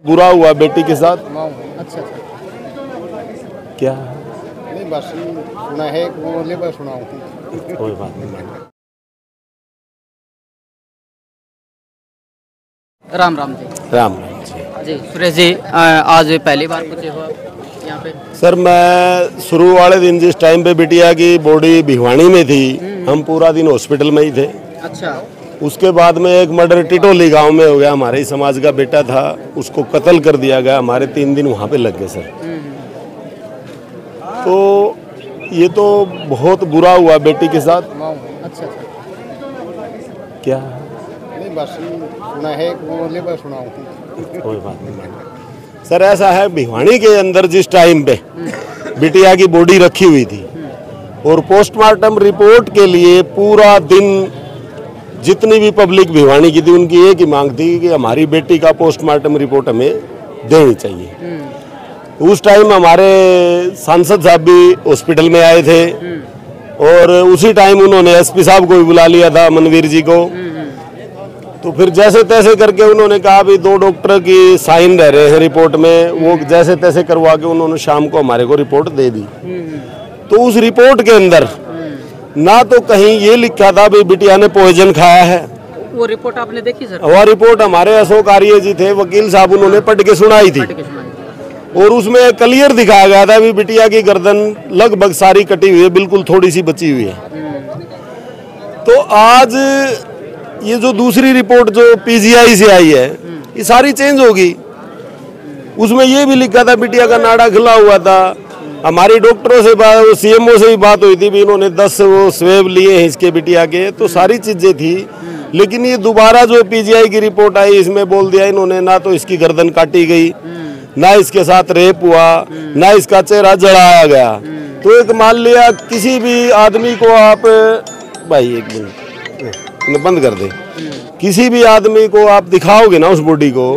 बुरा हुआ बेटी के साथ। अच्छा क्या नहीं, बस सुना है वो बोले, बस सुनाऊं। कोई बात नहीं। राम राम जी। राम राम जी। जी सुरेश जी, आज पहली बार पूछे हो आप यहाँ पे? सर मैं शुरू वाले दिन जिस टाइम पे बिटिया की बॉडी भिवानी में थी, हम पूरा दिन हॉस्पिटल में ही थे। अच्छा। उसके बाद में एक मर्डर टिटोली गांव में हो गया। हमारे ही समाज का बेटा था, उसको कत्ल कर दिया गया। हमारे 3 दिन वहाँ पे लग गए सर। तो ये तो बहुत बुरा हुआ बेटी के साथ। अच्छा क्या नहीं, बस सुना है वो बोले, बस सुनाऊं। कोई बात नहीं। सर ऐसा है, भिवानी के अंदर जिस टाइम पे बिटिया की बॉडी रखी हुई थी और पोस्टमार्टम रिपोर्ट के लिए पूरा दिन जितनी भी पब्लिक भिवानी की थी, उनकी एक ही मांग थी कि हमारी बेटी का पोस्टमार्टम रिपोर्ट हमें देनी चाहिए। उस टाइम हमारे सांसद साहब भी हॉस्पिटल में आए थे और उसी टाइम उन्होंने एसपी साहब को भी बुला लिया था, मनवीर जी को। तो फिर जैसे तैसे करके उन्होंने कहा भी 2 डॉक्टर की साइन रह रहे हैं रिपोर्ट में, वो जैसे तैसे करवा के उन्होंने शाम को हमारे को रिपोर्ट दे दी। तो उस रिपोर्ट के अंदर ना तो कहीं ये लिखा था भी बिटिया ने पॉइजन खाया है। वो रिपोर्ट आपने देखी सर? वह रिपोर्ट हमारे अशोक आर्य जी थे, वकील साहब, उन्होंने पढ़ के सुनाई थी। और उसमें क्लियर दिखाया गया था भी बिटिया की गर्दन लगभग सारी कटी हुई है, बिल्कुल थोड़ी सी बची हुई है। तो आज ये जो दूसरी रिपोर्ट जो पीजीआई से आई है, ये सारी चेंज होगी। उसमें ये भी लिखा था बिटिया का नाड़ा खुला हुआ था। हमारी डॉक्टरों से बात, सीएमओ से भी बात हुई थी भी इन्होंने 10 वो स्वेब लिए हैं इसके बिटिया के, तो सारी चीजें थी। लेकिन ये दोबारा जो पीजीआई की रिपोर्ट आई, इसमें बोल दिया इन्होंने ना तो इसकी गर्दन काटी गई, ना इसके साथ रेप हुआ, ना इसका चेहरा जलाया गया। तो एक मान लिया किसी भी आदमी को आप, भाई एक मिनट बंद कर दे, किसी भी आदमी को आप दिखाओगे ना उस बॉडी को,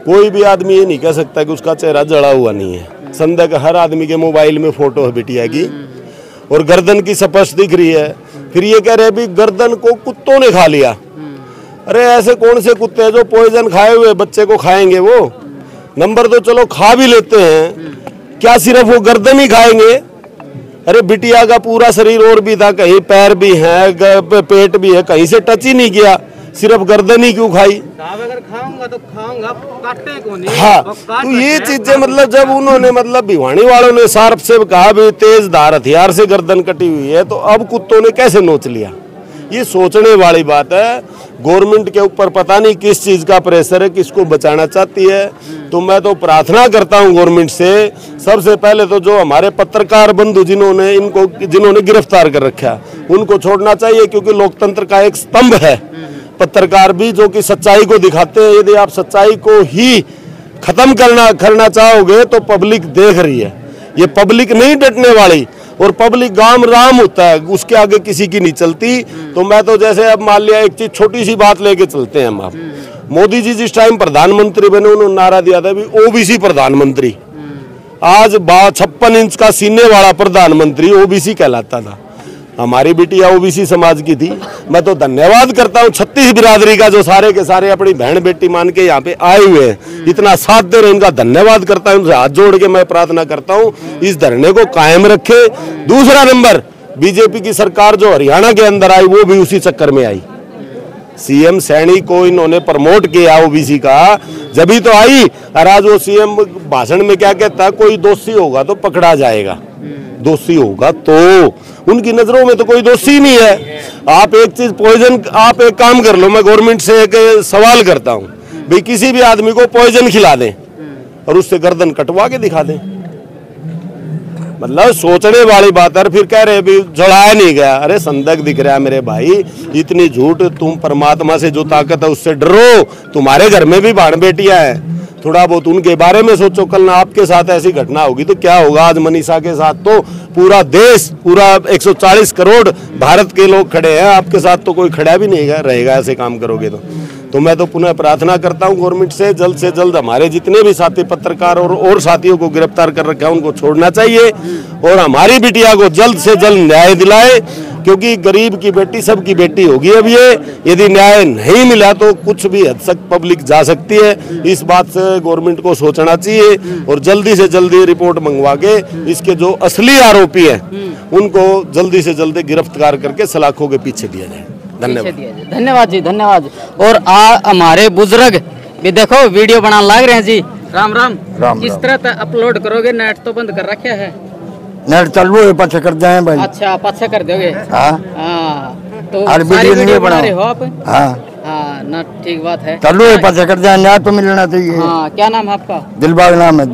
कोई भी आदमी ये नहीं कह सकता कि उसका चेहरा जला हुआ नहीं है। संदेह हर आदमी के मोबाइल में फोटो है बिटिया की और गर्दन की स्पष्ट दिख रही है। फिर ये कह रहे भी गर्दन को कुत्तों ने खा लिया। अरे ऐसे कौन से कुत्ते हैं जो पॉइजन खाए हुए बच्चे को खाएंगे? वो नंबर तो चलो खा भी लेते हैं, क्या सिर्फ वो गर्दन ही खाएंगे? अरे बिटिया का पूरा शरीर और भी था, कहीं पैर भी है, पेट भी है, कहीं से टच ही नहीं किया, सिर्फ गर्दन ही क्यों खाई? अगर खाऊंगा तो खाऊंगा, काटते कौन? हाँ, तो ये चीजें मतलब जब उन्होंने मतलब भिवानी वालों ने शार्प से कहा भी तेज धार हथियार से गर्दन कटी हुई है, तो अब कुत्तों ने कैसे नोच लिया? ये सोचने वाली बात है। गवर्नमेंट के ऊपर पता नहीं किस चीज का प्रेशर है, किसको बचाना चाहती है। तो मैं तो प्रार्थना करता हूं गवर्नमेंट से, सबसे पहले तो जो हमारे पत्रकार बंधु जिन्होंने गिरफ्तार कर रखा, उनको छोड़ना चाहिए, क्योंकि लोकतंत्र का एक स्तंभ है पत्रकार भी, जो कि सच्चाई को दिखाते हैं। यदि आप सच्चाई को ही खत्म करना चाहोगे तो पब्लिक देख रही है, ये पब्लिक नहीं डटने वाली। और पब्लिक गांव राम होता है, उसके आगे किसी की नहीं चलती। तो मैं तो जैसे अब मान लिया एक चीज, छोटी सी बात लेके चलते हैं हम। आप मोदी जी जिस टाइम प्रधानमंत्री बने, उन्होंने नारा दिया था भी ओबीसी प्रधानमंत्री। आज 56 इंच का सीने वाला प्रधानमंत्री ओबीसी कहलाता था। हमारी बिटिया ओबीसी समाज की थी। मैं तो धन्यवाद करता हूँ 36 बिरादरी का, जो सारे के सारे अपनी बहन बेटी मान के यहाँ पे आए हुए हैं, इतना साथ दे रहे हैं, इनका धन्यवाद करता हूँ। उनसे हाथ जोड़ के मैं प्रार्थना करता हूँ इस धरने को कायम रखे। दूसरा नंबर, बीजेपी की सरकार जो हरियाणा के अंदर आई, वो भी उसी चक्कर में आई। सीएम सैनी को इन्होंने प्रमोट किया ओबीसी का, जब तो आई। और आज वो सीएम भाषण में क्या कहता है, कोई दोषी होगा तो पकड़ा जाएगा। दोषी होगा तो उनकी नजरों में तो कोई दोषी नहीं है। आप एक चीज पॉइजन, आप एक काम कर लो, मैं गवर्नमेंट से एक सवाल करता हूं भाई, किसी भी आदमी को पॉइजन खिला दें और उससे गर्दन कटवा के दिखा दें। मतलब सोचने वाली बात है। फिर कह रहे भी जलाया नहीं गया। अरे संदिग्ध दिख रहा है मेरे भाई, इतनी झूठ। तुम परमात्मा से जो ताकत है उससे डरो। तुम्हारे घर में भी बाण बेटियां हैं, थोड़ा बहुत उनके बारे में सोचो। कल ना आपके साथ ऐसी घटना होगी तो क्या होगा? आज मनीषा के साथ तो पूरा देश, पूरा 140 करोड़ भारत के लोग खड़े हैं, आपके साथ तो कोई खड़ा भी नहीं रहेगा ऐसे काम करोगे तो मैं तो पुनः प्रार्थना करता हूं गवर्नमेंट से जल्द हमारे जितने भी साथी पत्रकार और साथियों को गिरफ्तार कर रखा है उनको छोड़ना चाहिए और हमारी बिटिया को जल्द से जल्द न्याय दिलाए, क्योंकि गरीब की बेटी सबकी बेटी होगी। अब ये यदि न्याय नहीं मिला तो कुछ भी हद तक पब्लिक जा सकती है। इस बात से गवर्नमेंट को सोचना चाहिए और जल्दी से जल्दी रिपोर्ट मंगवा के इसके जो असली आरोपी हैं उनको जल्दी से जल्दी गिरफ्तार करके सलाखों के पीछे दिया जाए। धन्यवाद। धन्यवाद जी, धन्यवाद। और हमारे बुजुर्ग भी देखो वीडियो बनाने लग रहे हैं जी। राम राम। किस तरह अपलोड करोगे? नेट तो बंद कर रखा है। नेट चालू है, पाछे कर जाए भाई। अच्छा, पाछे कर दोगे? हाँ। तो सारी वीडियो बना रहे हो आप? हाँ ना, ठीक बात है। चालू है, पाछे कर जाए, न्याय तो मिलना चाहिए। हाँ, क्या नाम है आपका? दिलबाग नाम है।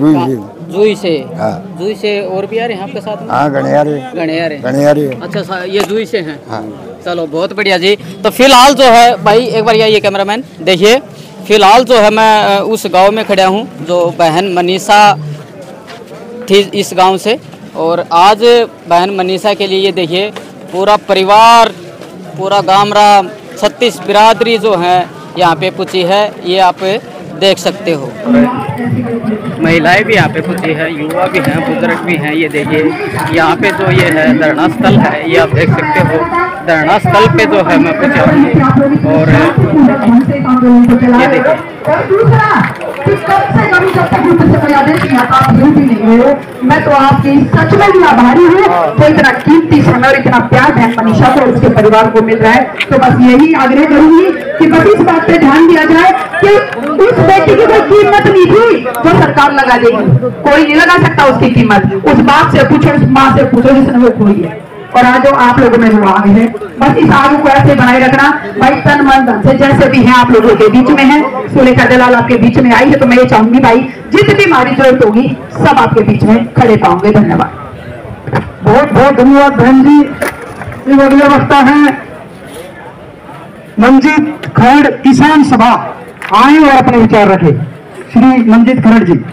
जुई से। हाँ। जुई से और भी आ रहे हैं आपके साथ में? हाँ, गणियारे। अच्छा, ये जुई से हैं। हाँ। चलो, बहुत बढ़िया जी। तो फिलहाल जो है भाई, एक बार ये कैमरामैन देखिए, फिलहाल जो है मैं उस गांव में खड़ा हूं जो बहन मनीषा थी इस गांव से। और आज बहन मनीषा के लिए ये देखिए पूरा परिवार, पूरा गामरा, 36 बिरादरी जो है यहाँ पे पूछी है। ये आप देख सकते हो, महिलाएं भी यहाँ पे पूछी है, युवा भी हैं, बुजुर्ग भी हैं। ये देखिए यहाँ पे जो ये है धरना स्थल है, ये आप देख सकते हो। धरना स्थल पे जो है मैं पूछा हूँ और ये देखिए मैं तो आपकी सच में भी आभारी हूँ। तो इतना कीमती समय और इतना प्यार बहन मनीषा को और उसके परिवार को मिल रहा है। तो बस यही आग्रह करूंगी कि बस इस बात पे ध्यान दिया जाए कि उस बेटी की कोई कीमत नहीं थी वो सरकार लगा देगी। कोई नहीं लगा सकता उसकी कीमत। उस बाप से पूछो, उस माँ से पूछो जिसने वो खोई है। और आज जो आप लोगों में वो आगे है, बस इस आग को ऐसे बनाए रखना भाई, तन मन धन से जैसे भी है आप लोगों के बीच में है। सुलेखा दलाल आपके बीच में आई है, तो मैं ये चाहूंगी भाई जितनी हमारी जरूरत होगी सब आपके बीच में खड़े पाओगे। धन्यवाद। बहुत बहुत धन्यवाद बहन जी। अगले वक्ता है मंजीत खरड़, किसान सभा। आए और अपने विचार रखे। श्री मंजीत खरड़ जी।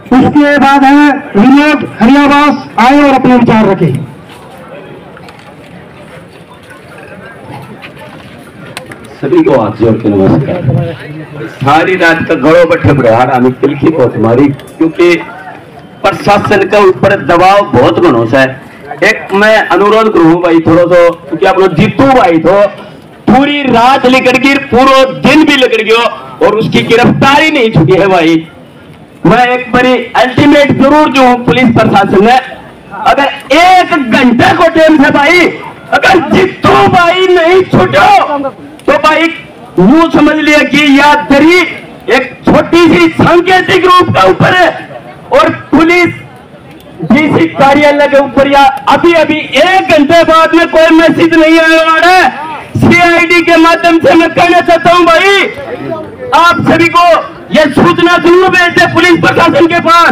उसके बाद है विनोद हरियावास। आए और अपने विचार रखे। सभी को हाथ जोड़ के नमस्कार। सारी रात का घरों बैठे बुढ़ार हमें तिलखी बहुत मारी, क्योंकि प्रशासन का ऊपर दबाव बहुत घनों है। एक मैं अनुरोध करूँ भाई थोड़ा सा, क्योंकि आप लोग जीतू भाई तो पूरी रात निकल गई, पूरा दिन भी निकल गया और उसकी गिरफ्तारी नहीं छुटी है भाई। मैं एक बड़ी अल्टीमेट जरूर जो पुलिस प्रशासन ने, अगर 1 घंटे को टाइम से भाई, अगर जीतू भाई नहीं छूटो तो भाई यूं समझ लिया कि या दरी एक छोटी सी सांकेतिक रूप का ऊपर है और पुलिस डीसी कार्यालय के ऊपर या अभी 1 घंटे बाद में कोई मैसेज नहीं आने वाला है। सीआईडी के माध्यम से मैं कहना चाहता हूं भाई, आप सभी को यह सूचना जरूर भेज दे पुलिस प्रशासन के पास।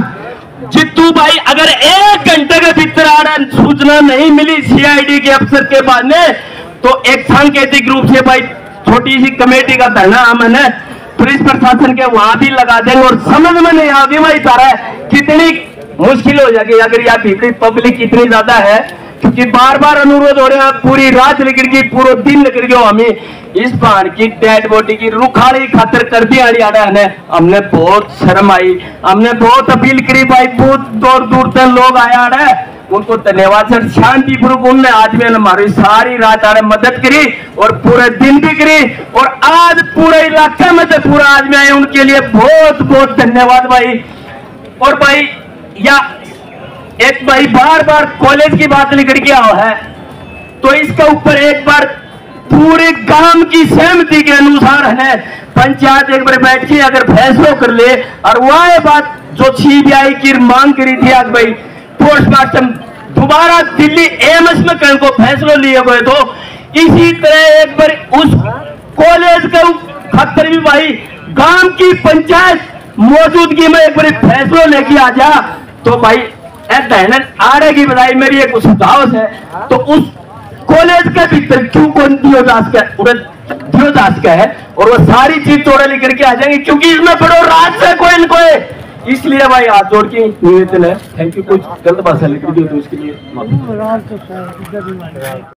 जित्तू भाई अगर 1 घंटे के भीतर आ रहा सूचना नहीं मिली सीआईडी के अफसर के पास में, तो एक सांकेतिक रूप से भाई छोटी सी कमेटी का धरना हमने पुलिस प्रशासन के वहां भी लगा देंगे। और समझ में नहीं आती भाई सारा कितनी मुश्किल हो जाएगी अगर यहाँ भीतरी पब्लिक इतनी ज्यादा है, क्योंकि बार बार अनुरोध हो रहे हैं। पूरी रात निकल गई, पूरा दिन निकल गया, हमें इस बार की डेड बॉडी की रुखाड़ी खातर कर दिया है। हमने बहुत शर्म आई, हमने बहुत अपील करी भाई, बहुत दूर दूर तक लोग आया है, उनको धन्यवाद सर। शांतिपूर्वक उनने आज में हमारी सारी रात आने मदद करी और पूरे दिन भी करी और आज पूरे इलाके में तो पूरा आज में आए, उनके लिए बहुत बहुत धन्यवाद भाई। और भाई या एक भाई बार बार कॉलेज की बात निकल के आओ है, तो इसके ऊपर एक बार पूरे गांव की सहमति के अनुसार है पंचायत एक बार बैठ के अगर फैसला कर ले। और वह बात जो सीबीआई की मांग करी थी आज भाई पोस्टमार्टम दोबारा दिल्ली एम्स में करने को फैसला लिया गए, तो इसी तरह एक बार उस कॉलेज के खातर भी भाई गांव की पंचायत मौजूदगी में एक बार फैसला लेके आ जा, तो भाई आड़े की बधाई मेरी एक सुझाव है। तो उस कॉलेज के भीतर क्यों कौन दियोदास का है और वो सारी चीज तोड़े लेकर के आ जाएंगे, क्योंकि इसमें बड़ो राज है कोई न कोई। इसलिए भाई हाथ जोड़ के निवेदन है। Thank you. कुछ गलत भाषा लिख दी तो उसके लिए